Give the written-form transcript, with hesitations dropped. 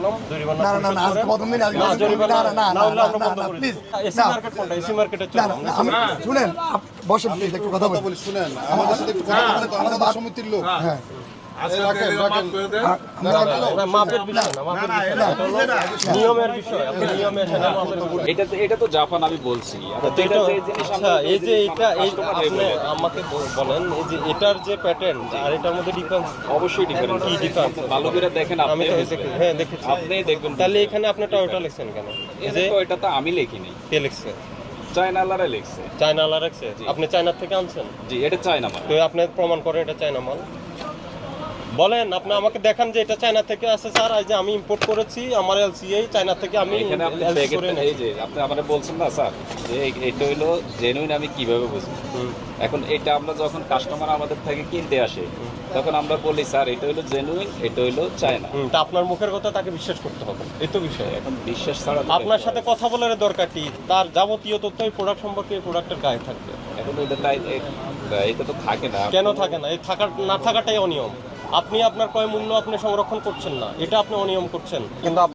করলাম, জরিমানা না না না পরিশোধ করেন। প্রথম দিন আজকে না, জরিমানা না না না হলে আমরা বন্ধ না করে প্লিজ দিই। এসি মার্কেট কোনটা? এসি মার্কেটে না চলো। না আমি শুনেন বসেন প্লিজ একটু কথা বলি শুনেন আমাদের সাথে একটু কথা বলতে তো আমাদের সমিতির লোক হ্যাঁ রাখেন না, মাপের বিষয় না, মাপের বিষয় না, এটা হলো নিয়মের বিষয়। আপনি নিয়মে আসেন না, মাপের বিষয়। এটা তো জাপান আমি বলছি এটা আচ্ছা, এই যে এটা এই আপনি আমাকে বলেন, এই যে এটার যে প্যাটার্ন আর এটার মধ্যে ডিফারেন্স অবশ্যই ডিফারেন্স কি ডিফারেন্স? ভালো করে দেখেন আমি আপনি তো দেখি, হ্যাঁ দেখেছি। আপনি দেখবেন তাহলে এখানে আপনি টয়োটা লিখছেন কেন? এই যে এটা তো আমি লিখিনি কে লিখছে? চায়নালারা লিখছে চায়না আলা রাখছে? আপনি চায়নার থেকে আনছেন? জি এটা চায়না মাল তো আপনি প্রমাণ করেন এটা চায়না মাল। বলেন, আপনি আমাকে দেখান যে এটা চায়না থেকে আসে স্যার। এই যে আমি ইম্পোর্ট করেছি, আমার এলসিআই চায়না থেকে আমি এখানে আপনি LC প্যাকেট করে এই যে আপনি আমারে বলছেন না স্যার যে এটা হইলো জেনুইন, আমি কিভাবে বুঝবো? এখন এটা আমরা যখন কাস্টমার আমাদের থেকে কিনতে আসে তখন আমরা বলি স্যার এটা হইলো জেনুইন, এটা হইলো চায়না। তা আপনার মুখের কথা তাকে বিশ্বাস করতে হবে, এই তো বিষয়। এখন বিশ্বাস ছাড়া তো আপনার সাথে কথা বলার দরকার কি? তার যাবতীয় তথ্য এই প্রোডাক্ট সম্পর্কে এই প্রোডাক্টের গায়ে থাকবে। এখন এটা তাই এটা তো থাকে না। কেন থাকে না? এই থাকার না থাকাটাই অনিয়ম। আপনি আপনার ক্রয় মূল্য আপনি সংরক্ষণ করছেন না, এটা আপনি অনিয়ম করছেন। কিন্তু